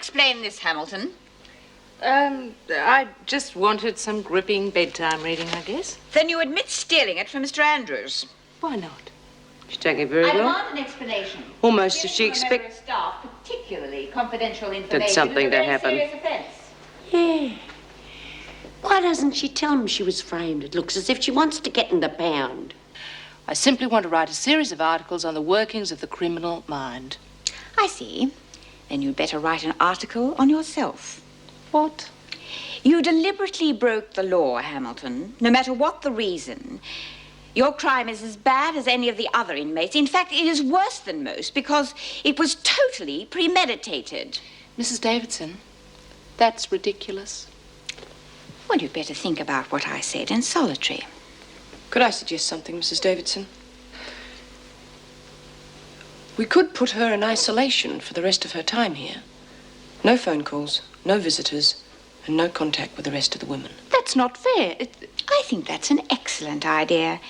explain this, Hamilton? I just wanted some gripping bedtime reading, I guess. Then you admit stealing it from Mr. Andrews. Why not? She's taking it very well. I demand an explanation. Almost as she expected. Staff, particularly confidential information. Did something to happen. Serious offence. Yeah. Why doesn't she tell him she was framed? It looks as if she wants to get in the pound. I simply want to write a series of articles on the workings of the criminal mind. I see. Then you'd better write an article on yourself. What? You deliberately broke the law, Hamilton, no matter what the reason. Your crime is as bad as any of the other inmates. In fact, it is worse than most because it was totally premeditated. Mrs. Davidson, that's ridiculous. Well, you'd better think about what I said in solitary. Could I suggest something, Mrs. Davidson? We could put her in isolation for the rest of her time here. No phone calls, no visitors, and no contact with the rest of the women. That's not fair. I think that's an excellent idea.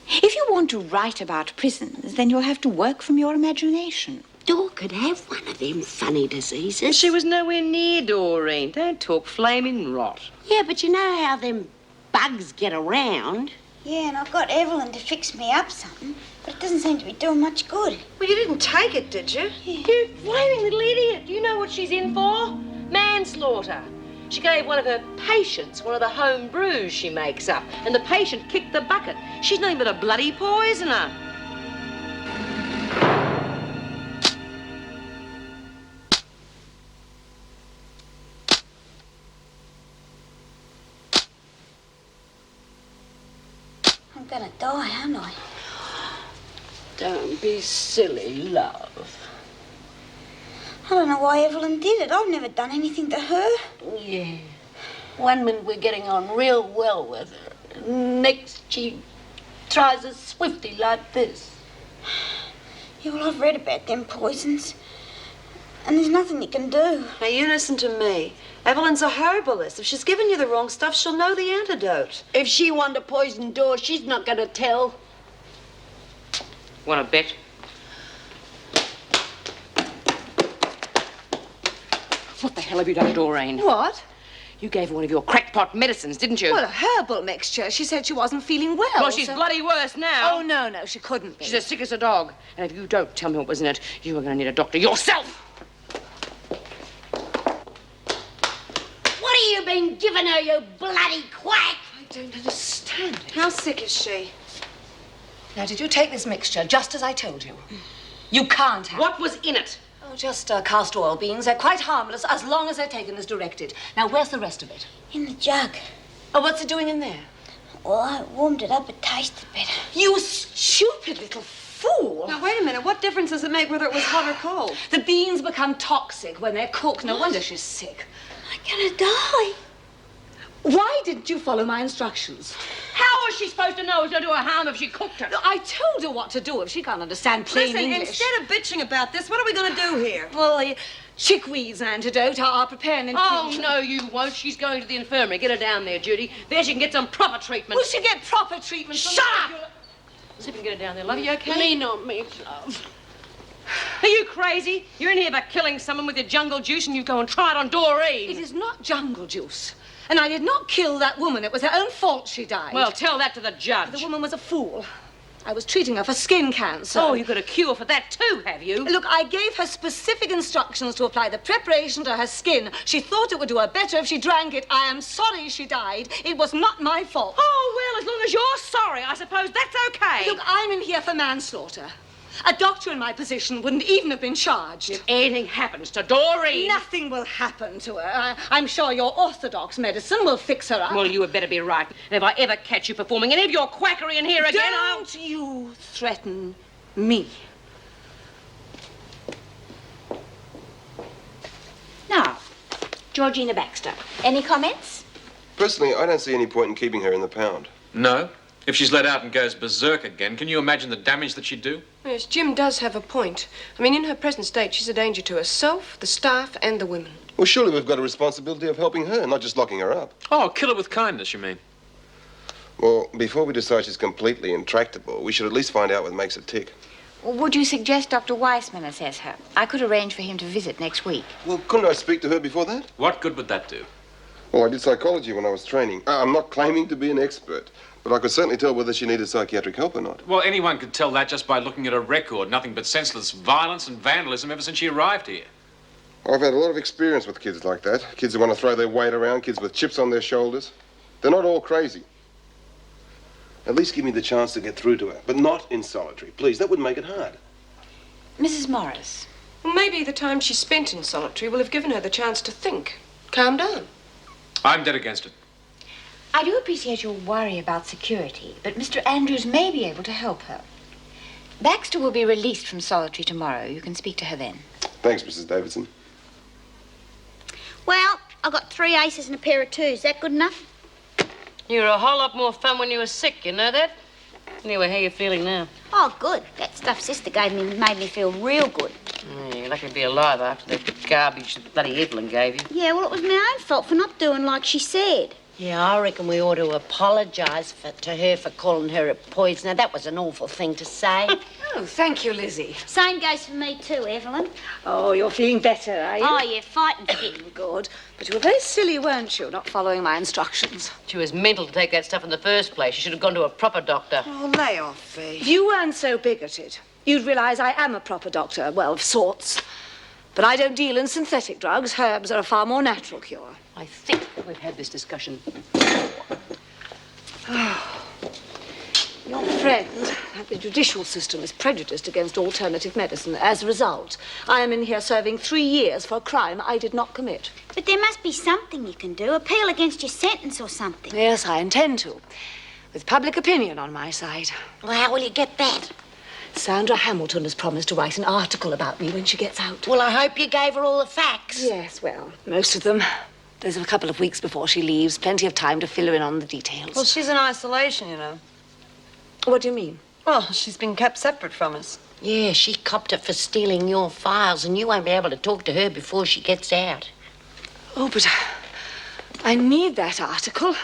If you want to write about prisons, then you'll have to work from your imagination. Dor could have one of them funny diseases. She was nowhere near Doreen. Don't talk flaming rot. Yeah, but you know how them bugs get around. Yeah, and I've got Evelyn to fix me up something, but it doesn't seem to be doing much good. Well, you didn't take it, did you? Yeah. You flaming little idiot. Do you know what she's in for? Manslaughter. She gave one of her patients one of the home brews she makes up, and the patient kicked the bucket. She's nothing but a bloody poisoner. I'm gonna die, aren't I? Don't be silly, love. I don't know why Evelyn did it. I've never done anything to her. Yeah. One minute we're getting on real well with her. Next she tries us swiftly like this. Yeah, well, I've read about them poisons. And there's nothing you can do. Now, you listen to me. Evelyn's a herbalist. If she's given you the wrong stuff, she'll know the antidote. If she wanted to poison Dor, she's not going to tell. Want a bet? What the hell have you done to Doreen? What? You gave her one of your crackpot medicines, didn't you? Well, a herbal mixture. She said she wasn't feeling well. Well, she's bloody worse now. Oh, no, she couldn't be. She's as sick as a dog. And if you don't tell me what was in it, you are going to need a doctor yourself. What have you been giving her, you bloody quack? I don't understand it. How sick is she? Now, did you take this mixture just as I told you? You can't have. What was in it? Oh, just castor oil beans. They're quite harmless as long as they're taken as directed. Now, where's the rest of it? In the jug. Oh, what's it doing in there? Well, I warmed it up. It tasted better. You stupid little fool. Now, wait a minute. What difference does it make whether it was hot or cold? The beans become toxic when they're cooked. No wonder she's sick. I'm gonna die. Why didn't you follow my instructions? How was she supposed to know it was going to do her harm if she cooked it? I told her what to do if she can't understand plain Listen, English. instead of bitching about this, what are we going to do here? Well, the chickweed's antidote, I'll prepare an infusion. Oh, no, you won't. She's going to the infirmary. Get her down there, Judy. There she can get some proper treatment. Will she get proper treatment? Shut up! See if we can get her down there, love. Are you okay? Lean on me, love. Are you crazy? You're in here about killing someone with your jungle juice and you go and try it on Doreen. It is not jungle juice. And I did not kill that woman. It was her own fault she died. Well, tell that to the judge. The woman was a fool. I was treating her for skin cancer. Oh, you got a cure for that too, have you? Look, I gave her specific instructions to apply the preparation to her skin. She thought it would do her better if she drank it. I am sorry she died. It was not my fault. Oh, well, as long as you're sorry, I suppose that's okay. Look, I'm in here for manslaughter. A doctor in my position wouldn't even have been charged. If anything happens to Doreen... Nothing will happen to her. I'm sure your orthodox medicine will fix her up. Well, you had better be right. And if I ever catch you performing any of your quackery in here again, Don't you threaten me. Now, Georgina Baxter, any comments? Personally, I don't see any point in keeping her in the pound. No? If she's let out and goes berserk again, can you imagine the damage that she'd do? Yes, Jim does have a point. I mean, in her present state, she's a danger to herself, the staff, and the women. Well, surely we've got a responsibility of helping her, not just locking her up. Oh, kill her with kindness, you mean? Well, before we decide she's completely intractable, we should at least find out what makes her tick. Would you suggest Dr. Weissman assess her? I could arrange for him to visit next week. Well, couldn't I speak to her before that? What good would that do? Well, I did psychology when I was training. I'm not claiming to be an expert, but I could certainly tell whether she needed psychiatric help or not. Well, anyone could tell that just by looking at her record. Nothing but senseless violence and vandalism ever since she arrived here. I've had a lot of experience with kids like that. Kids who want to throw their weight around, kids with chips on their shoulders. They're not all crazy. At least give me the chance to get through to her, but not in solitary. Please, that would make it hard. Mrs. Morris. Well, maybe the time she spent in solitary will have given her the chance to think. Calm down. I'm dead against it. I do appreciate your worry about security, but Mr. Andrews may be able to help her. Baxter will be released from solitary tomorrow. You can speak to her then. Thanks, Mrs. Davidson. Well, I got 3 aces and a pair of 2s. Is that good enough? You were a whole lot more fun when you were sick, you know that? Anyway, how you feeling now? Oh, good. That stuff Sister gave me made me feel real good. Yeah, you're lucky to be alive after the garbage that bloody Evelyn gave you. Yeah, well, it was my own fault for not doing like she said. Yeah, I reckon we ought to apologise to her for calling her a poisoner. That was an awful thing to say. Oh, thank you, Lizzie. Same goes for me too, Evelyn. Oh, you're feeling better, are you? Oh, yeah, fighting fit. Good. But you were very silly, weren't you, not following my instructions? She was mental to take that stuff in the first place. She should have gone to a proper doctor. Oh, lay off, Fee. If you weren't so bigoted, you'd realise I am a proper doctor, well, of sorts. But I don't deal in synthetic drugs. Herbs are a far more natural cure. I think we've had this discussion. Your friend at the judicial system is prejudiced against alternative medicine. As a result, I am in here serving 3 years for a crime I did not commit. But there must be something you can do. Appeal against your sentence or something. Yes, I intend to. With public opinion on my side. Well, how will you get that? Sandra Hamilton has promised to write an article about me when she gets out. Well, I hope you gave her all the facts. Yes, well, most of them. There's a couple of weeks before she leaves. Plenty of time to fill her in on the details. Well, she's in isolation, you know. What do you mean? Well, she's been kept separate from us. Yeah, she copped it for stealing your files, and you won't be able to talk to her before she gets out. Oh, but I need that article.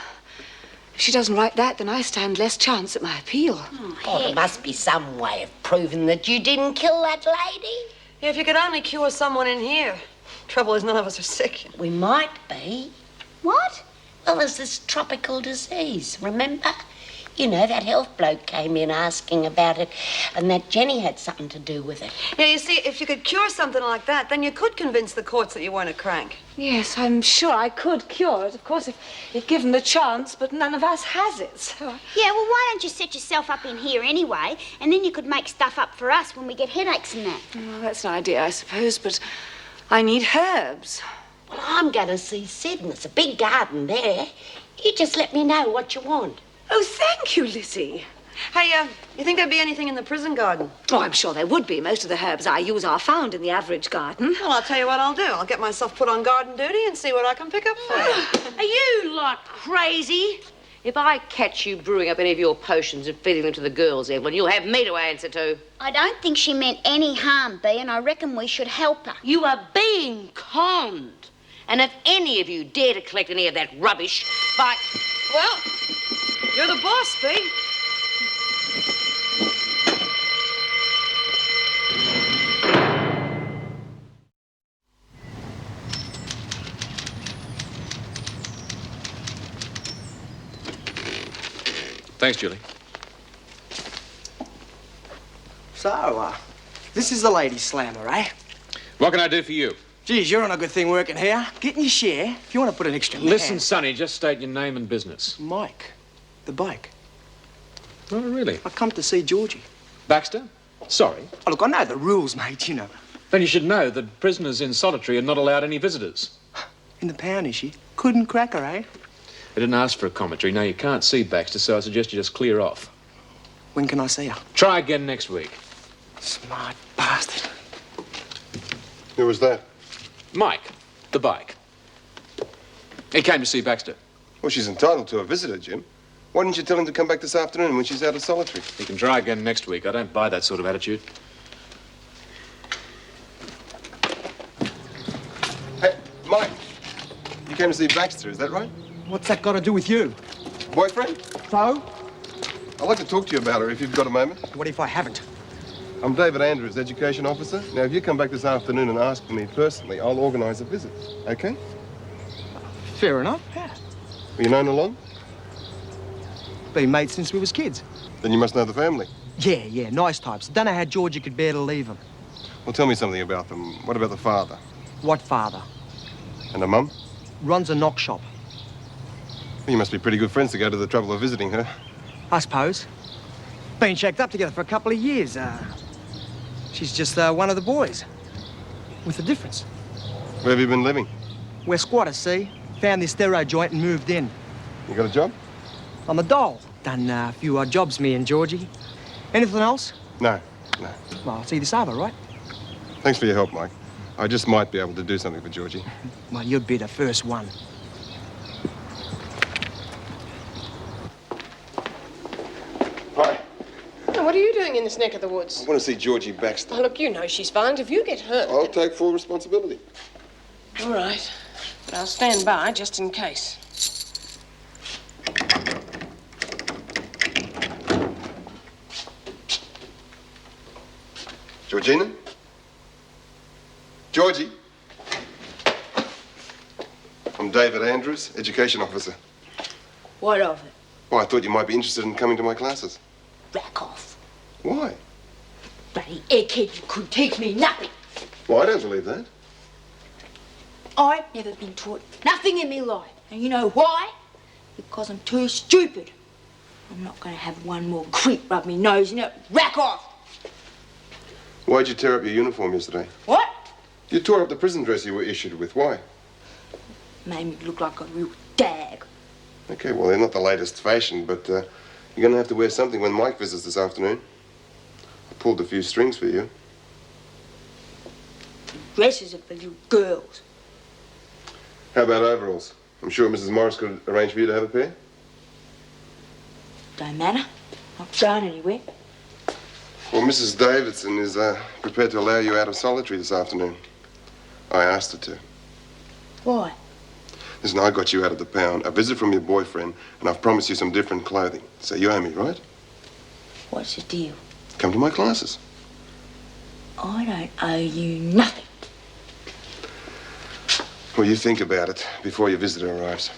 If she doesn't write that, then I stand less chance at my appeal. Oh, there must be some way of proving that you didn't kill that lady. Yeah, if you could only cure someone in here. Trouble is, none of us are sick. We might be. What? Well, there's this tropical disease, remember? You know, that health bloke came in asking about it, and that Jenny had something to do with it. Yeah, you see, if you could cure something like that, then you could convince the courts that you weren't a crank. Yes, I'm sure I could cure it, of course, if given the chance, but none of us has it. So Yeah, well, why don't you set yourself up in here anyway, and then you could make stuff up for us when we get headaches and that. well, that's an idea, I suppose, but I need herbs. Well, I'm going to see Sid, and there's a big garden there. You just let me know what you want. Oh, thank you, Lizzie. Hey, you think there'd be anything in the prison garden? Oh, I'm sure there would be. Most of the herbs I use are found in the average garden. Well, I'll tell you what I'll do. I'll get myself put on garden duty and see what I can pick up for you. Are you like crazy? If I catch you brewing up any of your potions and feeding them to the girls, Evelyn, you'll have me to answer to. I don't think she meant any harm, Bea, and I reckon we should help her. You are being conned. And if any of you dare to collect any of that rubbish, by... Well, you're the boss, Bea. Thanks, Julie. So, this is the lady slammer, eh? What can I do for you? Geez, you're on a good thing working here. Getting your share. If you want to put an extra Listen, man. Sonny, just state your name and business. Mike, the bike. Oh, really? I come to see Georgie. Baxter? Sorry. Oh, look, I know the rules, mate, you know. Then you should know that prisoners in solitary are not allowed any visitors. In the pound, is she? Couldn't crack her, eh? I didn't ask for a commentary. No, you can't see Baxter, so I suggest you just clear off. When can I see her? Try again next week. Smart bastard. Who was that? Mike, the bike. He came to see Baxter. Well, she's entitled to a visitor, Jim. Why didn't you tell him to come back this afternoon when she's out of solitary? He can try again next week. I don't buy that sort of attitude. Hey, Mike. You came to see Baxter, is that right? What's that got to do with you? Boyfriend? So? I'd like to talk to you about her if you've got a moment. What if I haven't? I'm David Andrews, Education Officer. Now, if you come back this afternoon and ask for me personally, I'll organise a visit, okay? Fair enough. Yeah. Were you known along? Been mates since we was kids. Then you must know the family. Yeah, nice types. Don't know how Georgie could bear to leave them. Well, tell me something about them. What about the father? What father? And the mum? Runs a knock shop. Well, you must be pretty good friends to go to the trouble of visiting her. I suppose. Been shacked up together for a couple of years. She's just one of the boys. With a difference. Where have you been living? We're squatters, see? Found this stereo joint and moved in. You got a job? I'm a doll. Done a few odd jobs, me and Georgie. Anything else? No. Well, I'll see you this over, right? Thanks for your help, Mike. I just might be able to do something for Georgie. Well, you'd be the first one. Hi. Now, what are you doing in this neck of the woods? I want to see Georgie Baxter. Oh, look, you know she's violent. If you get hurt... I'll take full responsibility. All right. But I'll stand by just in case. Georgina? Georgie? I'm David Andrews, Education Officer. What of it? Well, I thought you might be interested in coming to my classes. Back off. Why? Bloody egghead, you could teach me nothing. Well, I don't believe that. I've never been taught nothing in my life. And you know why? Because I'm too stupid. I'm not going to have one more creep rub me nose in it. Rack off! Why'd you tear up your uniform yesterday? What? You tore up the prison dress you were issued with. Why? Made me look like a real dag. Okay, well, they're not the latest fashion, but you're going to have to wear something when Mike visits this afternoon. I pulled a few strings for you. Dresses are for little girls. How about overalls? I'm sure Mrs. Morris could arrange for you to have a pair. Don't matter. Not going anywhere. Well, Mrs. Davidson is prepared to allow you out of solitary this afternoon. I asked her to. Why? Listen, I got you out of the pound, a visit from your boyfriend, and I've promised you some different clothing. So you owe me, right? What's the deal? Come to my classes. I don't owe you nothing. Well, you think about it before your visitor arrives.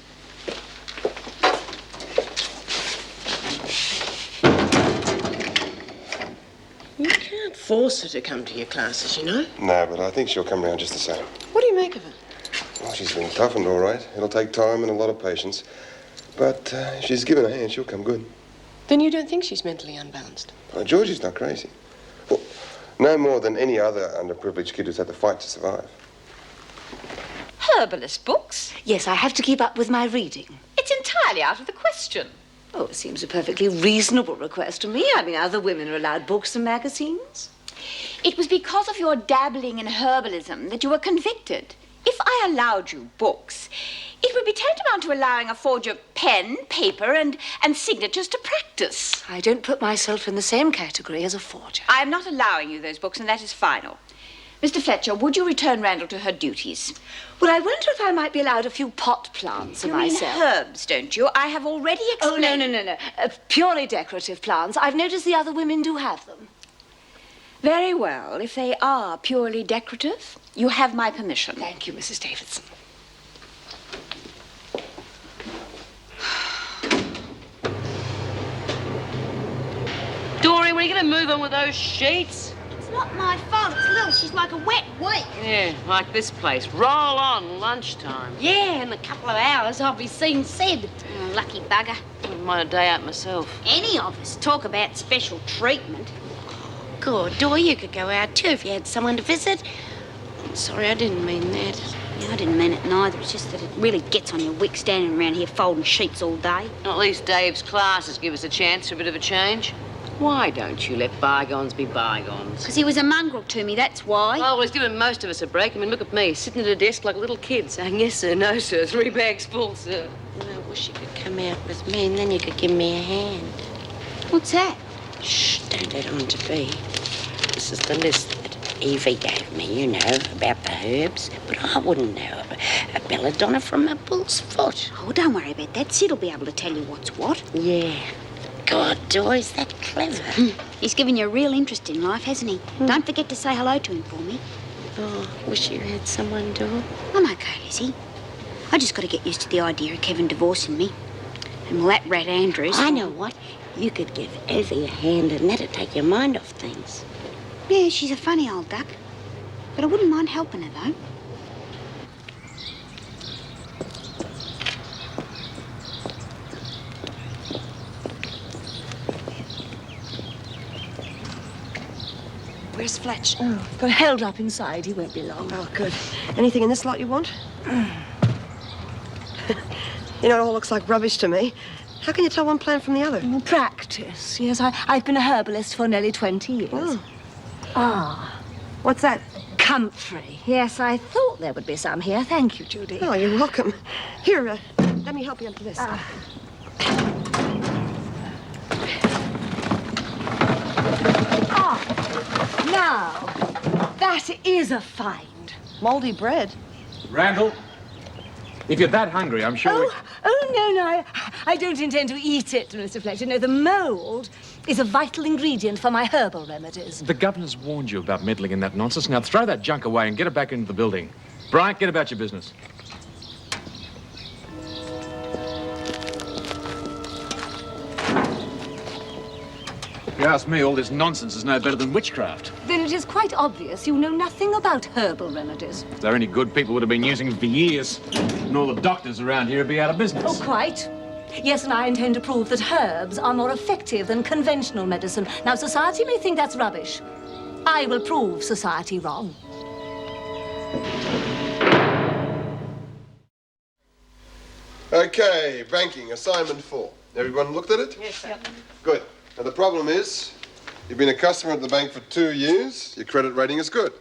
You can't force her to come to your classes, you know. No, but I think she'll come round just the same. What do you make of her? Well, she's been toughened, all right. It'll take time and a lot of patience. But if she's given a hand, she'll come good. Then you don't think she's mentally unbalanced? Georgie's not crazy. Well, no more than any other underprivileged kid who's had to fight to survive. Herbalist books? Yes, I have to keep up with my reading. It's entirely out of the question. Oh, it seems a perfectly reasonable request to me. I mean, other women are allowed books and magazines. It was because of your dabbling in herbalism that you were convicted. If I allowed you books, it would be tantamount to allowing a forger pen, paper, and signatures to practice. I don't put myself in the same category as a forger. I am not allowing you those books, and that is final. Mr. Fletcher, would you return Randall to her duties? Well, I wonder if I might be allowed a few pot plants for You myself. mean herbs, don't you? I have already Oh, explained... no. Purely decorative plants. I've noticed the other women do have them. Very well. If they are purely decorative, you have my permission. Thank you, Mrs. Davidson. Dory, when are you going to move on with those sheets? It's not my fault. It's Lil. She's like a wet week. Yeah, like this place. Roll on, lunchtime. Yeah, in a couple of hours I'll be seen said. Oh, lucky bugger. Wouldn't mind a day out myself. Any of us talk about special treatment. God, Dor, you could go out too if you had someone to visit. Sorry, I didn't mean that. Yeah, I didn't mean it neither. It's just that it really gets on your wick standing around here folding sheets all day. At least Dave's classes give us a chance for a bit of a change. Why don't you let bygones be bygones? Because he was a mongrel to me, that's why. Oh, well, he's given most of us a break. I mean, look at me, sitting at a desk like a little kid, saying yes, sir, no, sir, 3 bags full, sir. I wish you could come out with me and then you could give me a hand. What's that? Shh, don't let on to be. This is the list that Evie gave me, you know, about the herbs. But I wouldn't know a belladonna from a bull's foot. Oh, don't worry about that. Sid'll be able to tell you what's what. Yeah. God, Dor, is that clever? He's given you a real interest in life, hasn't he? Don't forget to say hello to him for me. Oh, wish you had someone, Dor. I'm okay, Lizzie. I just got to get used to the idea of Kevin divorcing me. And well, that rat Andrews... I know what. You could give Evie a hand and that'd take your mind off things. Yeah, she's a funny old duck. But I wouldn't mind helping her, though. Where's Fletch? Oh, got held up inside. He won't be long. Oh, good. Anything in this lot you want? You know, it all looks like rubbish to me. How can you tell one plant from the other? Well, practice. Yes, I've been a herbalist for nearly 20 years. Oh. Ah, What's that? comfrey. Yes, I thought there would be some here. Thank you, Judy. Oh, you're welcome. Here, let me help you up to this. Now, that is a find. Moldy bread. Randall, if you're that hungry, I'm sure... No, I don't intend to eat it, Mr. Fletcher. No, the mould is a vital ingredient for my herbal remedies. The governor's warned you about meddling in that nonsense. Now throw that junk away and get it back into the building. Bryant, get about your business. If you ask me, all this nonsense is no better than witchcraft. Then it is quite obvious you know nothing about herbal remedies. If there are any good people would have been using them for years, and all the doctors around here would be out of business. Oh, quite. Yes, and I intend to prove that herbs are more effective than conventional medicine. Now, society may think that's rubbish. I will prove society wrong. Okay, banking, assignment 4. Everyone looked at it? Yes, sir. Good. Now, the problem is, you've been a customer at the bank for 2 years, your credit rating is good,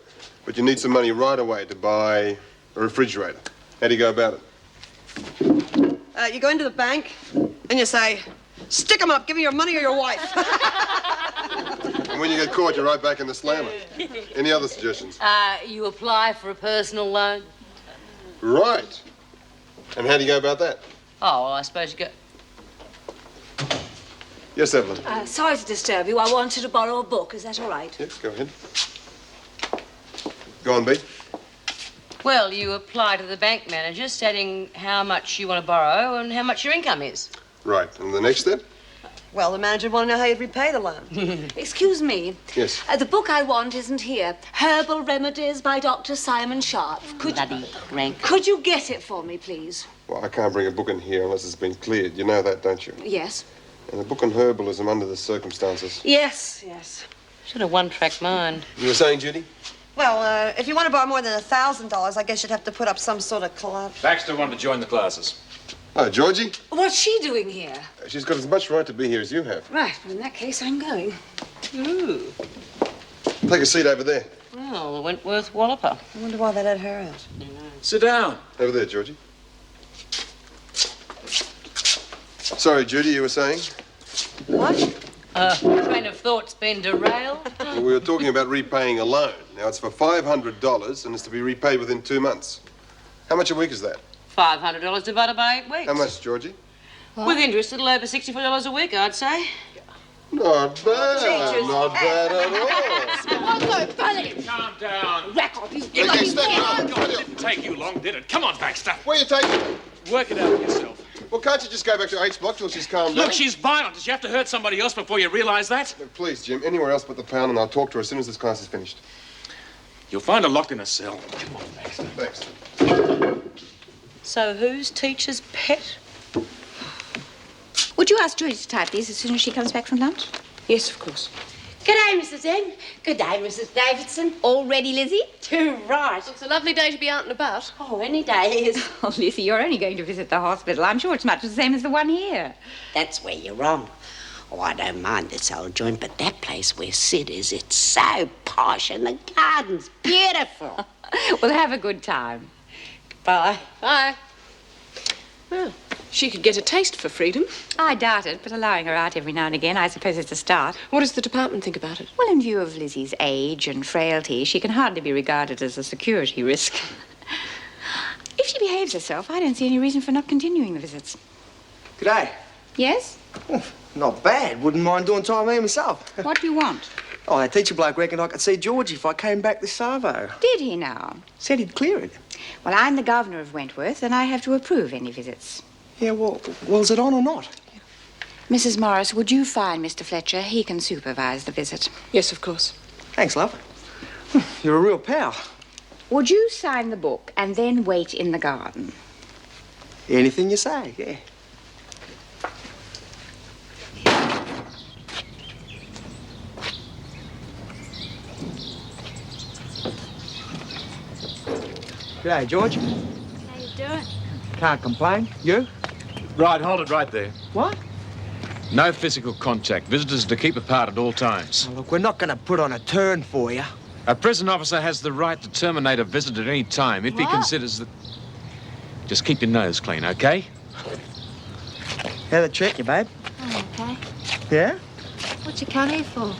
but you need some money right away to buy a refrigerator. How do you go about it? You go into the bank and you say, stick 'em up, give me your money or your wife. And when you get caught, you're right back in the slammer. Any other suggestions? You apply for a personal loan? Right. And how do you go about that? Oh, well, I suppose you go... Yes, Evelyn? Sorry to disturb you. I wanted to borrow a book. Is that all right? Yes, go ahead. Go on, B. Well, you apply to the bank manager stating how much you want to borrow and how much your income is. Right. And the next step? Well, the manager would want to know how you'd repay the loan. Excuse me. Yes. The book I want isn't here. Herbal Remedies by Dr. Simon Sharp. Bloody rank. Could you get it for me, please? Well, I can't bring a book in here unless it's been cleared. You know that, don't you? Yes. And a book on herbalism under the circumstances. Yes, yes. Should have one-track mind. You were saying, Judy? Well, if you want to borrow more than $1,000, I guess you'd have to put up some sort of collateral. Baxter wanted to join the classes. Oh, Georgie? What's she doing here? She's got as much right to be here as you have. Right, well, in that case, I'm going. Ooh. Take a seat over there. Well, Wentworth Walloper. I wonder why they let her out. Sit down. Over there, Georgie. Sorry, Judy, you were saying? What? Train of thought's been derailed. Well, we were talking about repaying a loan. Now, it's for $500 and it's to be repaid within 2 months. How much a week is that? $500 divided by 8 weeks. How much, Georgie? With interest, a little over $64 a week, I'd say. Not bad. Not bad at all. Calm down. Hey, step down. God, it didn't take you long, did it? Come on, Baxter. Where are you taking her? Work it out yourself. Well, can't you just go back to H block till she's calmed down? Look, she's violent. Did you have to hurt somebody else before you realise that? No, please, Jim, anywhere else but the pound, and I'll talk to her as soon as this class is finished. You'll find her locked in a cell. Come on, Baxter. Thanks. So who's teacher's pet? Would you ask Judy to type these as soon as she comes back from lunch? Yes, of course. Good day, Mrs. N. Good day, Mrs. Davidson. All ready, Lizzie? Too right. It's a lovely day to be out and about. Oh, any day is. Oh, Lizzie, you're only going to visit the hospital. I'm sure it's much the same as the one here. That's where you're wrong. Oh, I don't mind this old joint, but that place where Sid is, it's so posh and the garden's beautiful. Well, have a good time. Bye. Bye. Well, she could get a taste for freedom. I doubt it, but allowing her out every now and again, I suppose it's a start. What does the department think about it? Well, in view of Lizzie's age and frailty, she can hardly be regarded as a security risk. If she behaves herself, I don't see any reason for not continuing the visits. G'day. Yes? Oh, not bad. Wouldn't mind doing time here myself. What do you want? Oh, that teacher bloke reckoned I could see Georgie if I came back this Savo. Did he now? Said he'd clear it. Well, I'm the governor of Wentworth, and I have to approve any visits. Yeah, well, is it on or not? Mrs. Morris, would you find Mr. Fletcher? He can supervise the visit. Yes, of course. Thanks, love. You're a real pal. Would you sign the book and then wait in the garden? Anything you say, yeah. G'day, George. How you doing? Can't complain. You? Right, hold it right there. What? No physical contact. Visitors to keep apart at all times. Oh, look, we're not going to put on a turn for you. A prison officer has the right to terminate a visit at any time if he What? considers that... Just keep your nose clean, okay? How they treat you, babe? Oh, okay. Yeah? What you come here for?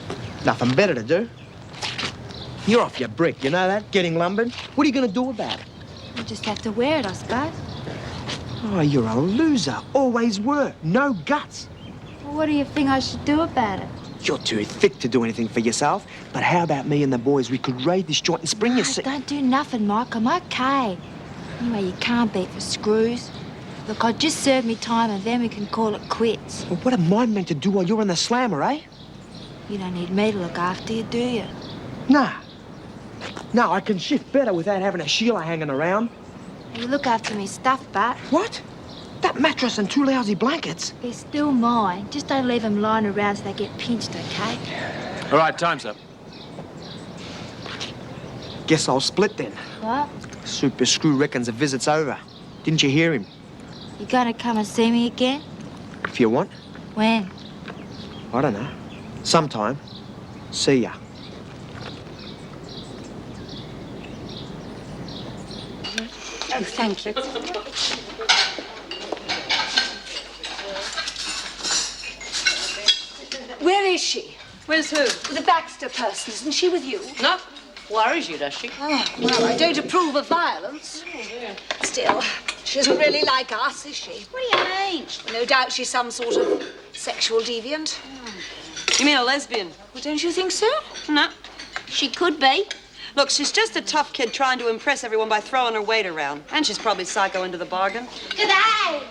Nothing better to do. You're off your brick, you know that? Getting lumbered. What are you going to do about it? You just have to wear it, I suppose. Oh, you're a loser. Always were. No guts. Well, what do you think I should do about it? You're too thick to do anything for yourself. But how about me and the boys? We could raid this joint and spring you... Don't do nothing, Mike. I'm okay. Anyway, you can't beat for screws. Look, I just served me time and then we can call it quits. Well, what am I meant to do while you're in the slammer, eh? You don't need me to look after you, do you? Nah. No, I can shift better without having a Sheila hanging around. You look after me stuff, but What? That mattress and 2 lousy blankets. they're still mine. Just don't leave them lying around so they get pinched, okay? All right, time's up. Guess I'll split then. What? Super Screw reckons the visit's over. Didn't you hear him? You gonna come and see me again? If you want. When? I don't know. Sometime. See ya. Oh, thank you. Where is she? Where's who? The Baxter person. Isn't she with you? No. Worries you, does she? Oh, well, I don't approve of violence. Still, she isn't really like us, is she? What do you mean? No doubt she's some sort of sexual deviant. You mean a lesbian? Well, don't you think so? No. She could be. Look, she's just a tough kid trying to impress everyone by throwing her weight around. And she's probably psycho into the bargain. G'day!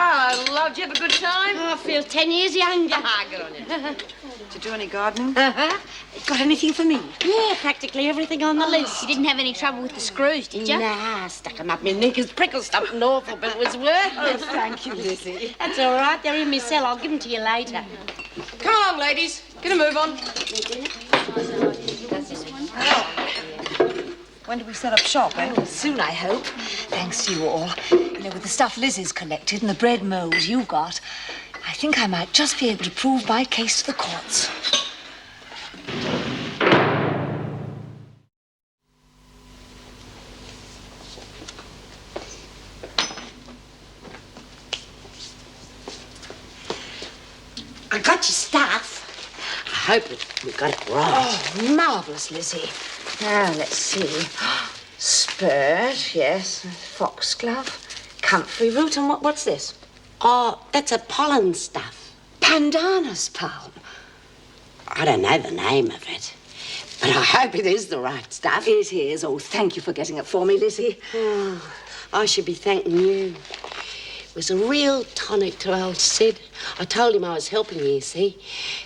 Oh, love, did you have a good time? Oh, I feel 10 years younger. Ah, good on you. Did you do any gardening? Got anything for me? Yeah, practically everything on the list. You didn't have any trouble with the screws, did you? Nah, stuck 'em up my knickers, prickled something awful, but it was worth it. Thank you, Lizzie. That's all right. They're in my cell. I'll give them to you later. Come along, ladies. Get a move on. When do we set up shop, eh? Soon, I hope. Thanks to you all. You know, with the stuff Lizzie's collected and the bread mould you've got, I think I might just be able to prove my case to the courts. I got your stuff. I hope we got it right. Oh, marvellous, Lizzie. Now, let's see. Spurt, yes. Foxglove. Comfrey root. And what's this? Oh, that's a pollen stuff. Pandanus pollen. I don't know the name of it, but I hope it is the right stuff. It is. Oh, thank you for getting it for me, Lizzie. Oh, I should be thanking you. It was a real tonic to old Sid. I told him I was helping you see.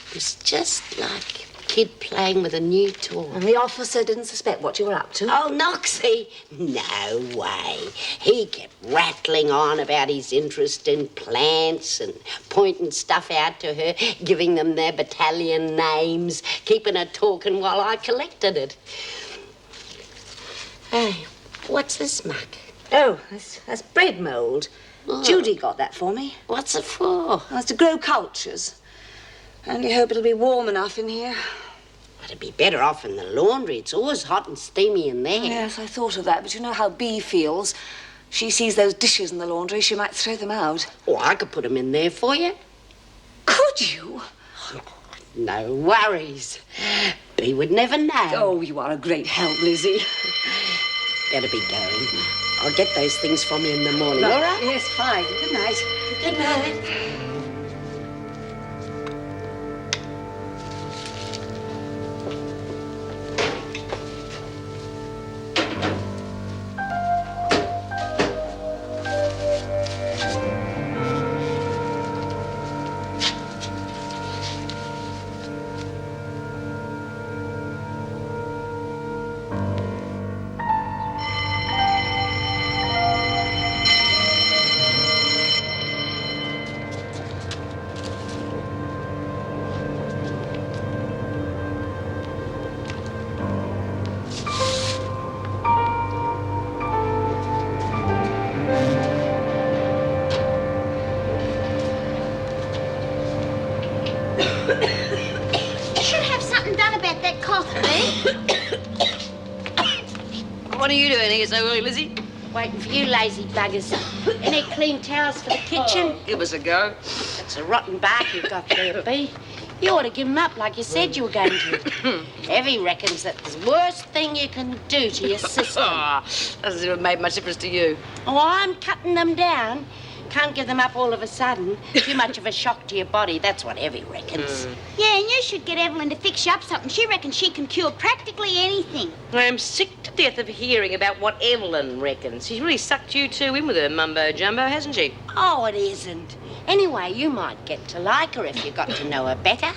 It was just like a kid playing with a new toy. And the officer didn't suspect what you were up to? Oh, Noxie? No way. He kept rattling on about his interest in plants and pointing stuff out to her, giving them their battalion names, keeping her talking while I collected it. Hey, what's this muck? Oh, that's bread mould. Oh. Judy got that for me. What's it for? Well, it's to grow cultures. Only hope it'll be warm enough in here. It'd be better off in the laundry. It's always hot and steamy in there. Yes, I thought of that, but you know how Bea feels. She sees those dishes in the laundry, she might throw them out. Oh, I could put them in there for you. Could you? No worries. Bea would never know. Oh, you are a great help, Lizzie. Better be going. I'll get those things from you in the morning, all right? Yes, fine. Good night. Good night. What are you doing here so early, Lizzie? Waiting for you, lazy buggers. Any clean towels for the kitchen? Give us a go. That's a rotten bark you've got there, B. You ought to give 'em up like you said you were going to. Evie reckons that the worst thing you can do to your sister. Doesn't even make much difference to you. Oh, I'm cutting them down. Can't give them up all of a sudden. Too much of a shock to your body, that's what Evie reckons. Yeah, and you should get Evelyn to fix you up something. She reckons she can cure practically anything. I am sick to death of hearing about what Evelyn reckons. She's really sucked you two in with her mumbo-jumbo, hasn't she? Oh, it isn't. Anyway, you might get to like her if you got to know her better.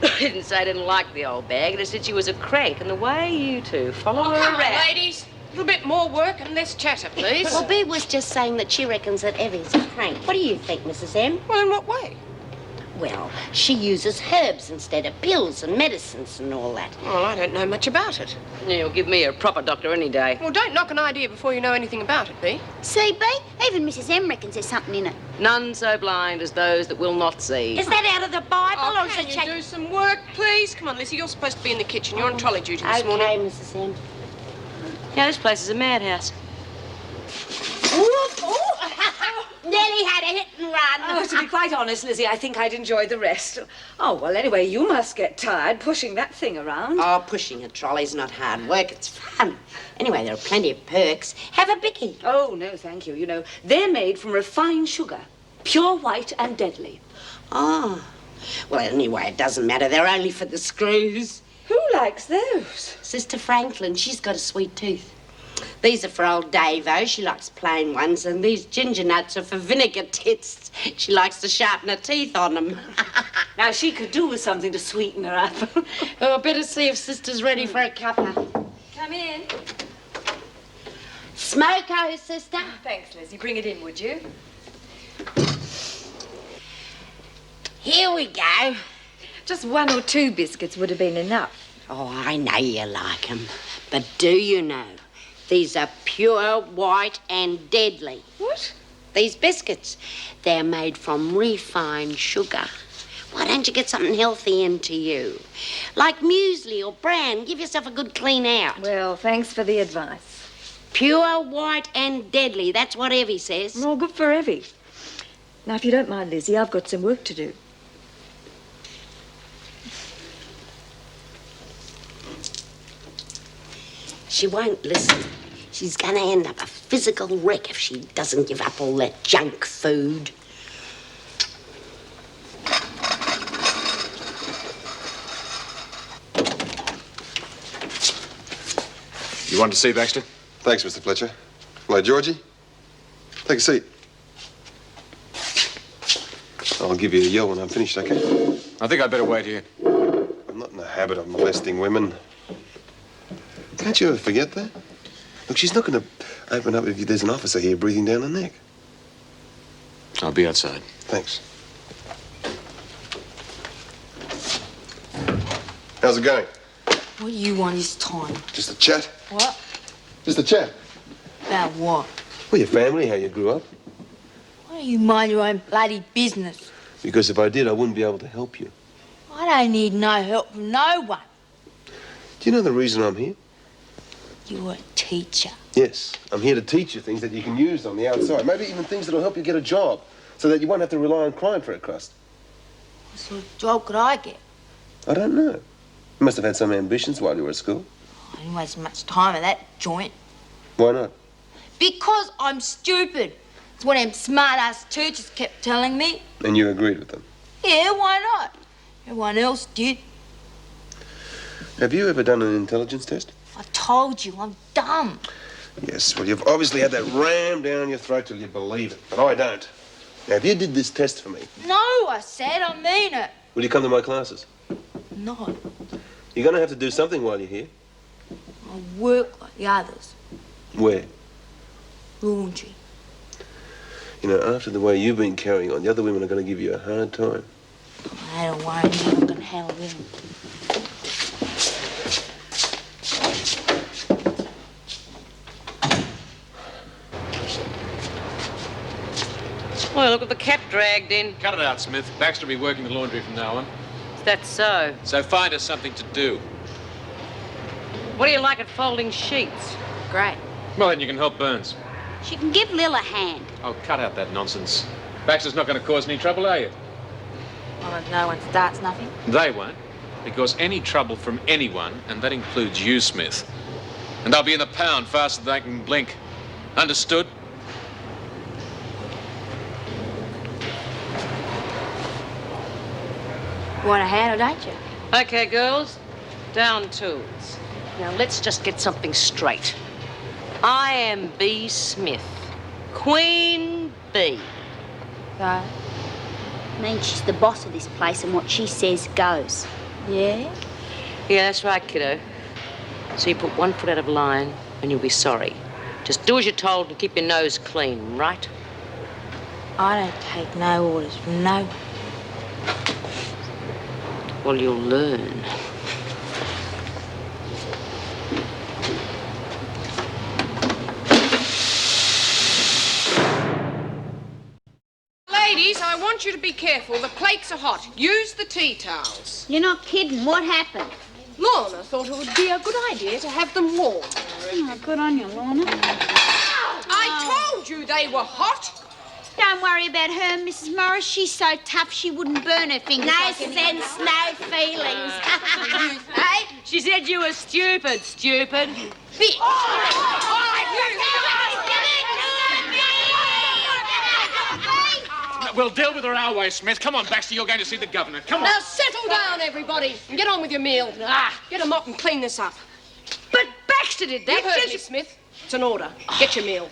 I didn't say I didn't like the old bag. I said she was a crank, and the way you two follow her Come on, around. ladies. A little bit more work and less chatter, please. Well, Bea was just saying that she reckons that Evie's a crank. What do you think, Mrs. M? Well, in what way? Well, she uses herbs instead of pills and medicines and all that. Well, I don't know much about it. You'll give me a proper doctor any day. Well, don't knock an idea before you know anything about it, Bea. See, B? Even Mrs. M reckons there's something in it. None so blind as those that will not see. Is that out of the Bible or is Can it you do some work, please? Come on, Lizzie, you're supposed to be in the kitchen. You're on trolley duty this morning. Okay, Mrs. M. Yeah, this place is a madhouse. Nearly had a hit and run. Oh, to be quite honest, Lizzie, I think I'd enjoy the rest. Oh, well, anyway, you must get tired pushing that thing around. Oh, pushing a trolley's not hard work. It's fun. Anyway, there are plenty of perks. Have a bicky. Oh, no, thank you. You know, they're made from refined sugar. Pure white and deadly. Oh. Well, anyway, it doesn't matter. They're only for the screws. Who likes those? Sister Franklin, she's got a sweet tooth. These are for old Davo. She likes plain ones. And these ginger nuts are for vinegar tits. She likes to sharpen her teeth on them. Now, she could do with something to sweeten her up. Oh, better see if Sister's ready for a cuppa. Come in. Smoko, Sister. Thanks, Lizzie. Bring it in, would you? Here we go. Just 1 or 2 biscuits would have been enough. Oh, I know you like 'em. But do you know, these are pure white and deadly. What? These biscuits, they're made from refined sugar. Why don't you get something healthy into you? Like muesli or bran. Give yourself a good clean out. Well, thanks for the advice. Pure white and deadly. That's what Evie says. Well, good for Evie. Now, if you don't mind, Lizzie, I've got some work to do. She won't listen. She's going to end up a physical wreck if she doesn't give up all that junk food. You want to see Baxter? Thanks, Mr. Fletcher. Hello, Georgie. Take a seat. I'll give you a yell when I'm finished, okay? I think I'd better wait here. I'm not in the habit of molesting women. Can't you ever forget that? Look, she's not going to open up if there's an officer here breathing down her neck. I'll be outside. Thanks. How's it going? What do you want this time? Just a chat? What? Just a chat. About what? Well, your family, how you grew up. Why don't you mind your own bloody business? Because if I did, I wouldn't be able to help you. I don't need no help from no one. Do you know the reason I'm here? You're a teacher. Yes, I'm here to teach you things that you can use on the outside. Maybe even things that'll help you get a job, so that you won't have to rely on crime for a crust. What sort of job could I get? I don't know. You must have had some ambitions while you were at school. I didn't waste much time at that joint. Why not? Because I'm stupid. It's what them smart-ass teachers kept telling me. And you agreed with them. Yeah, why not? Everyone else did. Have you ever done an intelligence test? I told you, I'm dumb. Yes, well, you've obviously had that rammed down your throat till you believe it, but I don't. Now, if you did this test for me, No, I said, I mean it. will you come to my classes? No, You're going to have to do something while you're here. I work like the others. Where? Laundry. You know, after the way you've been carrying on, the other women are going to give you a hard time. I don't worry, I'm not gonna handle them. Well, look at the cat dragged in. Cut it out, Smith. Baxter will be working the laundry from now on. Is that so? So find us something to do. What do you like at folding sheets? Great. Well, then you can help Burns. She can give Lil a hand. Oh, cut out that nonsense. Baxter's not going to cause any trouble, are you? Well, if no one starts nothing. They won't, because any trouble from anyone, and that includes you, Smith, and they'll be in the pound faster than they can blink. Understood? Want a hand or don't you? Okay, girls, down tools. Now, let's just get something straight. I am B. Smith, Queen Bee. So? Means she's the boss of this place and what she says goes. Yeah? Yeah, that's right, kiddo. So you put one foot out of line and you'll be sorry. Just do as you're told and keep your nose clean, right? I don't take no orders from no one. Well, you'll learn. Ladies, I want you to be careful. The plates are hot. Use the tea towels. You're not kidding. What happened? Lorna thought it would be a good idea to have them warm. Oh, good on you, Lorna. I told you they were hot. Don't worry about her, Mrs. Morris. She's so tough she wouldn't burn her fingers. No like anyone. sense, no feelings. Hey, she said you were stupid, stupid. We'll deal with her our way, Smith. Come on, Baxter, you're going to see the governor. Come on. Now settle down, everybody, and get on with your meal. Get a mop and clean this up. But Baxter did that. You heard me, Smith. It's an order. Get your meal.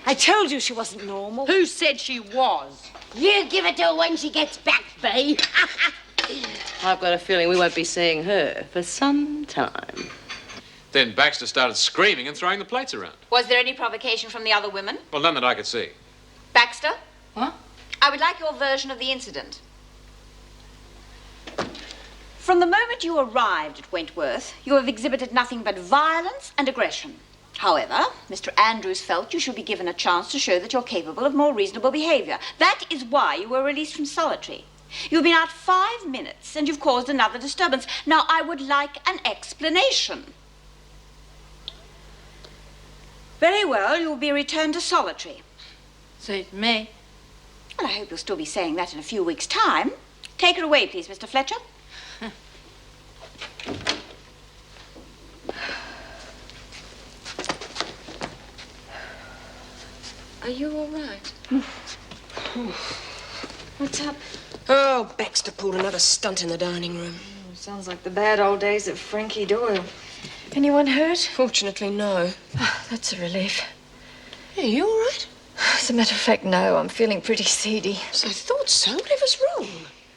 I told you she wasn't normal. Who said she was? You give it to her when she gets back, Bee. I've got a feeling we won't be seeing her for some time. Then Baxter started screaming and throwing the plates around. Was there any provocation from the other women? Well, none that I could see. Baxter? What? I would like your version of the incident. From the moment you arrived at Wentworth, you have exhibited nothing but violence and aggression. However, Mr. Andrews felt you should be given a chance to show that you're capable of more reasonable behavior. That is why you were released from solitary. You've been out 5 minutes and you've caused another disturbance. Now, I would like an explanation. Very well, you'll be returned to solitary. Suits me. Well, I hope you'll still be saying that in a few weeks' time. Take her away, please, Mr. Fletcher. Are you all right? What's up? Oh, Baxter pulled another stunt in the dining room. Sounds like the bad old days of Frankie Doyle. Anyone hurt? Fortunately, no. That's a relief. Are you all right? As a matter of fact, no. I'm feeling pretty seedy. So I thought so. Whatever's wrong?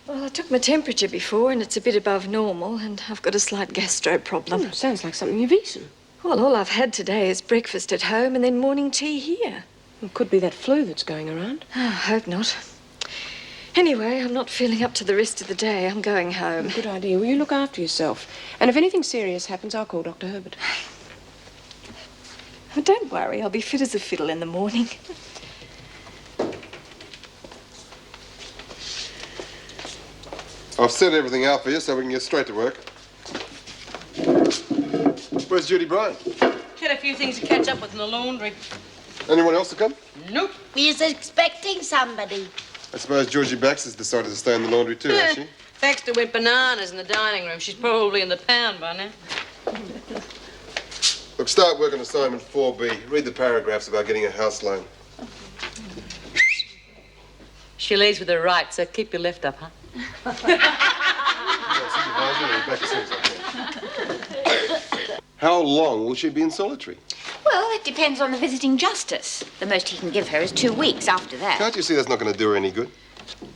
Well, I took my temperature before, and it's a bit above normal, and I've got a slight gastro problem. Sounds like something you've eaten. Well, all I've had today is breakfast at home and then morning tea here. It could be that flu that's going around. Oh, I hope not. Anyway, I'm not feeling up to the rest of the day. I'm going home. Good idea. Will you look after yourself? And if anything serious happens, I'll call Dr. Herbert. Oh, don't worry. I'll be fit as a fiddle in the morning. I've set everything out for you so we can get straight to work. Where's Judy Bryan? Had a few things to catch up with in the laundry. Anyone else to come? Nope. He's expecting somebody. I suppose Georgie Baxter's decided to stay in the laundry too, has she? Baxter went bananas in the dining room. She's probably in the pound by now. Look, start work on assignment 4B. Read the paragraphs about getting a house loan. She leads with her right, so keep your left up, huh? How long will she be in solitary? Well, it depends on the visiting justice. The most he can give her is 2 weeks after that. Can't you see that's not going to do her any good?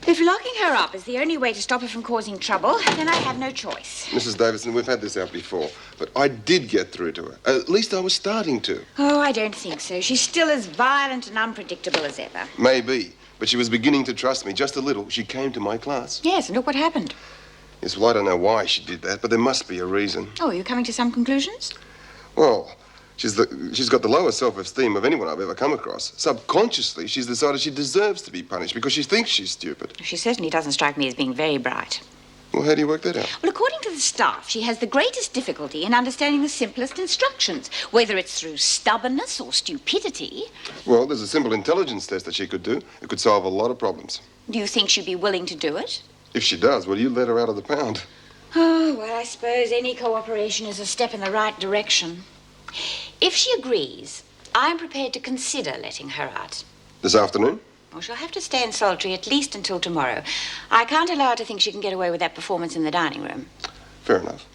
If locking her up is the only way to stop her from causing trouble, then I have no choice. Mrs. Davison, we've had this out before, but I did get through to her. At least I was starting to. Oh, I don't think so. She's still as violent and unpredictable as ever. Maybe, but she was beginning to trust me just a little. She came to my class. Yes, and look what happened. Yes, well, I don't know why she did that, but there must be a reason. Oh, are you coming to some conclusions? Well, she's got the lowest self-esteem of anyone I've ever come across. Subconsciously, she's decided she deserves to be punished because she thinks she's stupid. She certainly doesn't strike me as being very bright. Well, how do you work that out? Well, according to the staff, she has the greatest difficulty in understanding the simplest instructions, whether it's through stubbornness or stupidity. Well, there's a simple intelligence test that she could do. It could solve a lot of problems. Do you think she'd be willing to do it? If she does, will you let her out of the pound? Oh, well, I suppose any cooperation is a step in the right direction. If she agrees, I'm prepared to consider letting her out. This afternoon? Well, she'll have to stay in solitary at least until tomorrow. I can't allow her to think she can get away with that performance in the dining room. Fair enough.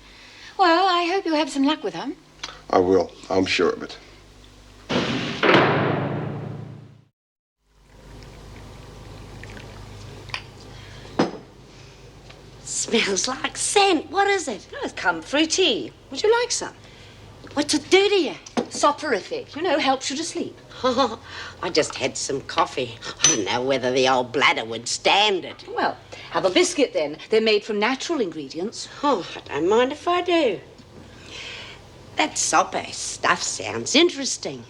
Well, I hope you'll have some luck with her. I will. I'm sure of it. Smells like scent. What is it? Oh, it's comfrey tea. Would you like some? What's it do to you? Soporific. You know, helps you to sleep. I just had some coffee. I don't know whether the old bladder would stand it. Well, have a biscuit then. They're made from natural ingredients. Oh, I don't mind if I do. That Sopo stuff sounds interesting.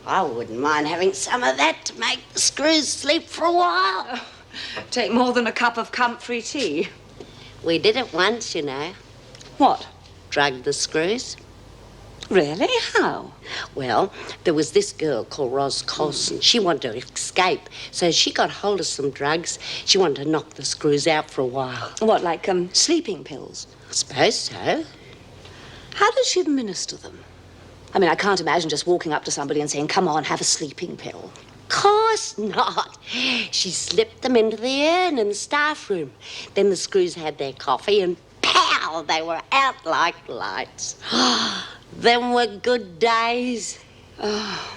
I wouldn't mind having some of that to make the screws sleep for a while. Oh, take more than a cup of comfrey tea. We did it once, you know. What? Drugged the screws. Really? How? Well, there was this girl called Ros Colson. She wanted to escape, so she got hold of some drugs. She wanted to knock the screws out for a while. What, like sleeping pills? I suppose so. How does she administer them? I mean, I can't imagine just walking up to somebody and saying, come on, have a sleeping pill. Course not. She slipped them into the urn in the staff room. Then the screws had their coffee and pow, they were out like lights. Them were good days. Oh,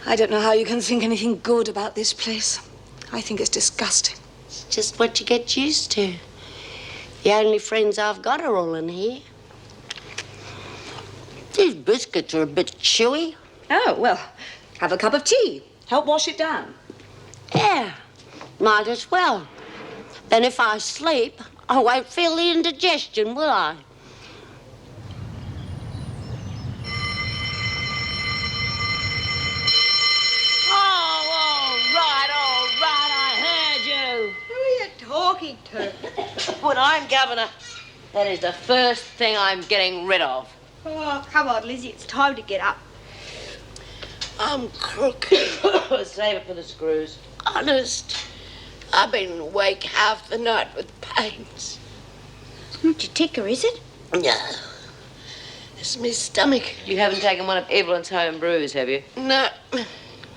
I don't know how you can think anything good about this place. I think it's disgusting. It's just what you get used to. The only friends I've got are all in here. These biscuits are a bit chewy. Oh, well, have a cup of tea. Help wash it down. Yeah, might as well. Then if I sleep, I won't feel the indigestion, will I? All right, I heard you. Who are you talking to? When I'm governor, that is the first thing I'm getting rid of. Oh, come on, Lizzie, it's time to get up. I'm crook. Save it for the screws. Honest. I've been awake half the night with pains. It's not your ticker, is it? No. It's my stomach. You haven't taken one of Evelyn's home brews, have you? No.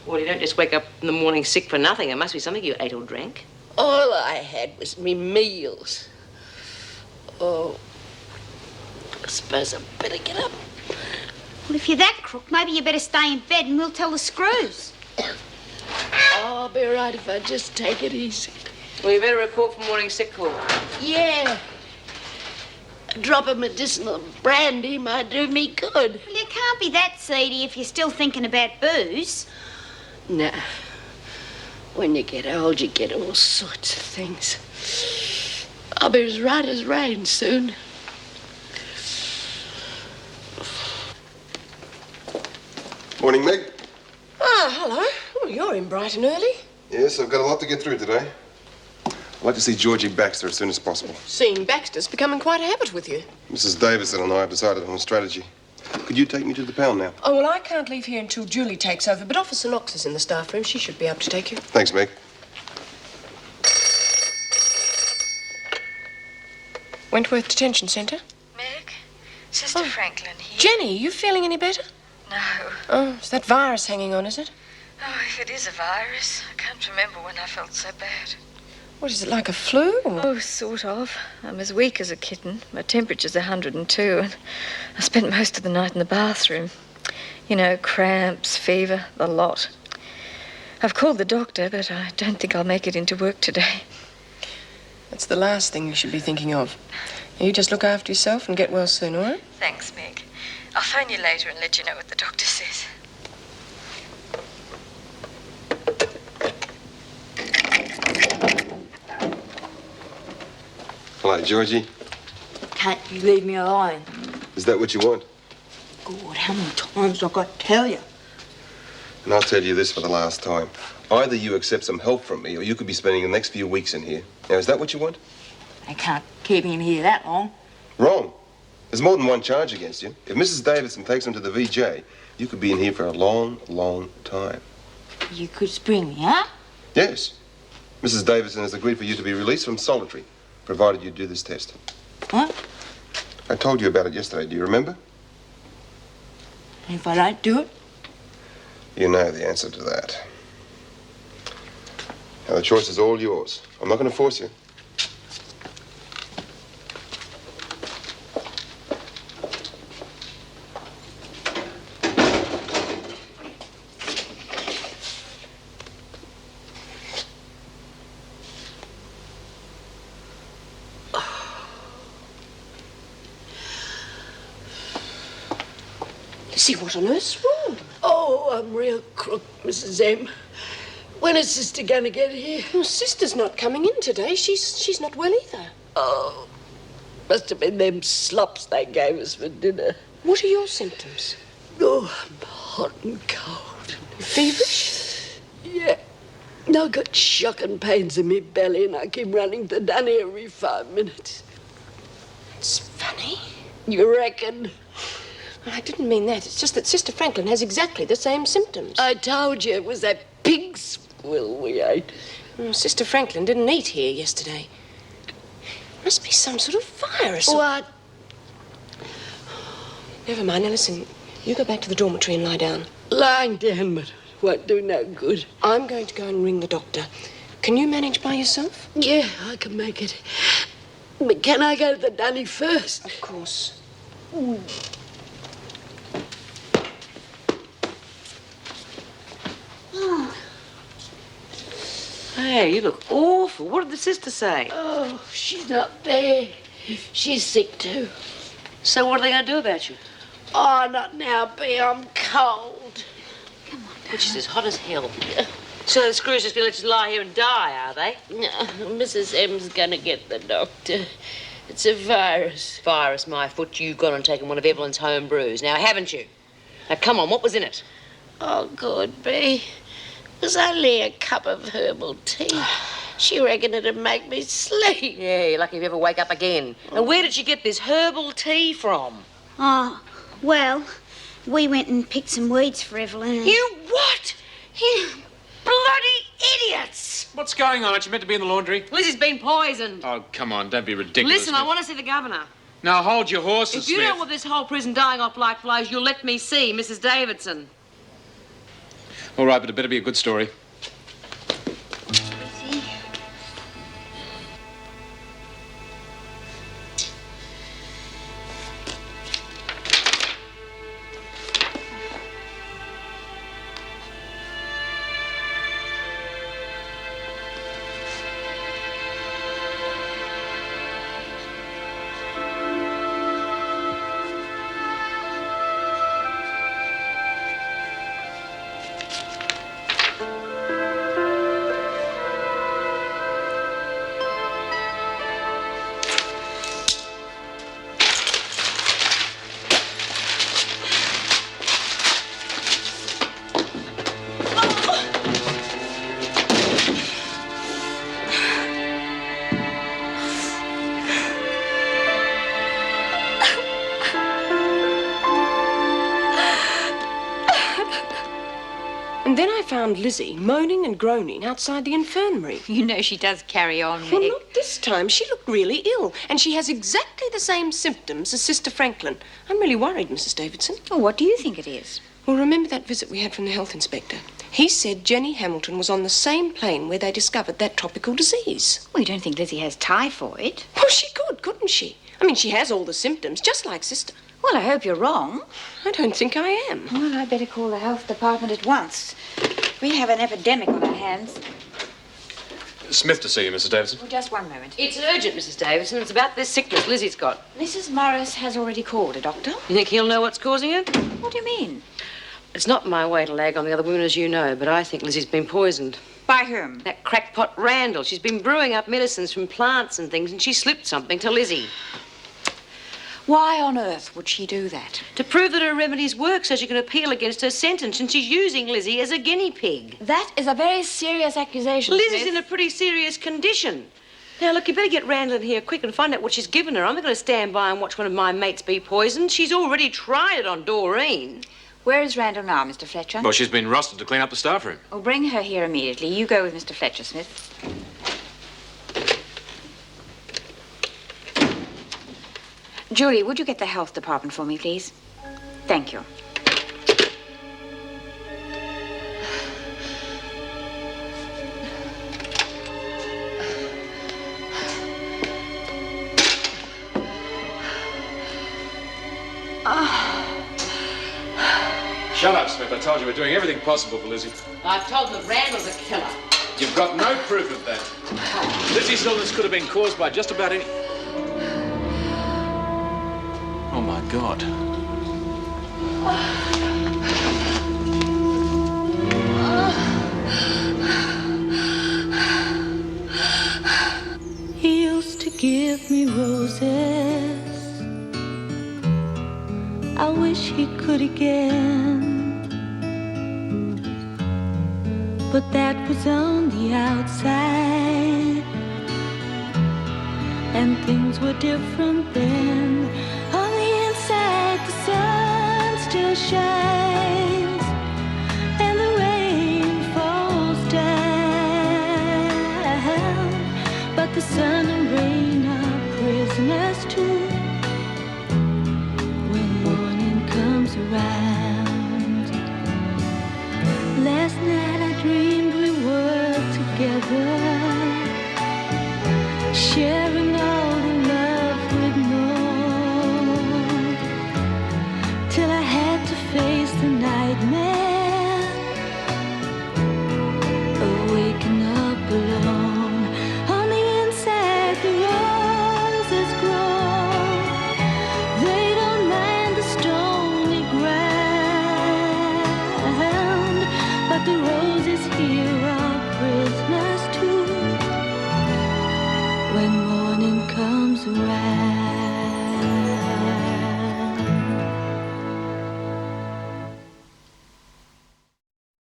Well, you don't just wake up in the morning sick for nothing. There must be something you ate or drank. All I had was me meals. Oh, I suppose I'd better get up. Well, if you're that crook, maybe you better stay in bed and we'll tell the screws. Oh, I'll be right if I just take it easy. Well, you better report for morning sick call. Yeah. A drop of medicinal brandy might do me good. Well, you can't be that seedy if you're still thinking about booze. No. When you get old, you get all sorts of things. I'll be as right as rain soon. Morning, Meg. Ah, hello. Oh, you're in bright and early. Yes, I've got a lot to get through today. I'd like to see Georgie Baxter as soon as possible. Seeing Baxter's becoming quite a habit with you. Mrs. Davison and I have decided on a strategy. Could you take me to the pound now? Oh, well, I can't leave here until Julie takes over, but Officer Knox is in the staff room. She should be able to take you. Thanks, Meg. Wentworth Detention Centre? Meg, Sister Franklin here. Jenny, you feeling any better? No. Oh, it's that virus hanging on, is it? Oh, if it is a virus, I can't remember when I felt so bad. What, is it like a flu? Or... Oh, sort of. I'm as weak as a kitten. My temperature's 102, and I spent most of the night in the bathroom. You know, cramps, fever, the lot. I've called the doctor, but I don't think I'll make it into work today. That's the last thing you should be thinking of. You just look after yourself and get well soon, all right? Thanks, Meg. I'll phone you later and let you know what the doctor says. Hello, Georgie. Can't you leave me alone? Is that what you want? God, how many times I've got to tell you? And I'll tell you this for the last time. Either you accept some help from me, or you could be spending the next few weeks in here. Now, is that what you want? They can't keep him here that long. Wrong. There's more than one charge against you. If Mrs. Davidson takes him to the VJ, you could be in here for a long, long time. You could spring me, huh? Yes. Mrs. Davidson has agreed for you to be released from solitary, provided you do this test. What? I told you about it yesterday. Do you remember? And if I don't do it? You know the answer to that. Now, the choice is all yours. I'm not going to force you. Lizzie, what on earth's wrong? Oh, I'm real crook, Mrs. M. When is Sister gonna get here? Well, Sister's not coming in today. She's not well either. Oh, must have been them slops they gave us for dinner. What are your symptoms? Oh, I'm hot and cold. Feverish? Yeah. I've got shocking pains in my belly and I keep running to Dunny every 5 minutes. It's funny. You reckon? I didn't mean that. It's just that Sister Franklin has exactly the same symptoms. I told you it was that pig swill we ate. Sister Franklin didn't eat here yesterday. Must be some sort of virus. What? Never mind. Now listen, you go back to the dormitory and lie down. Lying down, but won't do no good. I'm going to go and ring the doctor. Can you manage by yourself? Yeah, I can make it. But can I go to the Dunny first? Of course. Hey, you look awful. What did the sister say? Oh, she's not there. She's sick too. So what are they going to do about you? Oh, not now, B. I'm cold. Which is as hot as hell. So the screws just going to let you lie here and die, are they? No, Mrs. M's gonna get the doctor. It's a virus. Virus, my foot. You've gone and taken one of Evelyn's home brews. Now, haven't you? Now, come on. What was in it? Oh, good, B. It was only a cup of herbal tea. She reckoned it'd make me sleep. Yeah, you're lucky if you ever wake up again. And where did she get this herbal tea from? Oh, well, we went and picked some weeds for Evelyn. You what? You bloody idiots! What's going on? Aren't you meant to be in the laundry? Lizzie's been poisoned. Oh, come on, don't be ridiculous. Listen, I Smith. want to see the governor. Now, hold your horses, If you Smith. don't want this whole prison dying off like flies, you'll let me see Mrs. Davidson. All right, but it better be a good story. And then I found Lizzie moaning and groaning outside the infirmary. You know she does carry on, Well, Meg. not this time. She looked really ill, and she has exactly the same symptoms as Sister Franklin. I'm really worried, Mrs. Davidson. Oh, what do you think it is? Well, remember that visit we had from the health inspector? He said Jenny Hamilton was on the same plane where they discovered that tropical disease. Well, you don't think Lizzie has typhoid? Well, she could, couldn't she? I mean, she has all the symptoms, just like Sister. Well, I hope you're wrong. I don't think I am. Well, I'd better call the health department at once. We have an epidemic on our hands. Smith to see you, Mrs. Davidson. Oh, just one moment. It's urgent, Mrs. Davidson. It's about this sickness Lizzie's got. Mrs. Morris has already called a doctor. You think he'll know what's causing it? What do you mean? It's not my way to lag on the other women, as you know, but I think Lizzie's been poisoned. By whom? That crackpot Randall. She's been brewing up medicines from plants and things, and she slipped something to Lizzie. Why on earth would she do that? To prove that her remedies work so she can appeal against her sentence, and she's using Lizzie as a guinea pig. That is a very serious accusation, Lizzie's Smith. in a pretty serious condition. Now, look, you better get Randall in here quick and find out what she's given her. I'm not going to stand by and watch one of my mates be poisoned. She's already tried it on Doreen. Where is Randall now, Mr. Fletcher? Well, she's been rostered to clean up the staff room. Oh, bring her here immediately. You go with Mr. Fletcher, Smith. Julie, would you get the health department for me, please? Thank you. Shut up, Smith. I told you we're doing everything possible for Lizzie. I've told them that Randall's a killer. You've got no proof of that. Lizzie's illness could have been caused by just about any... Oh, my God. He used to give me roses. I wish he could again. But that was on the outside, and things were different then. On the inside, the sun still shines, and the rain falls down. But the sun and rain are prisoners too when morning comes around. Last night I dreamed we were together, sharing all the love we'd known, till I had to face the nightmare of waking up alone. On the inside, the roses grow. They don't mind the stony ground, but the roses here are prisoners too when morning comes around.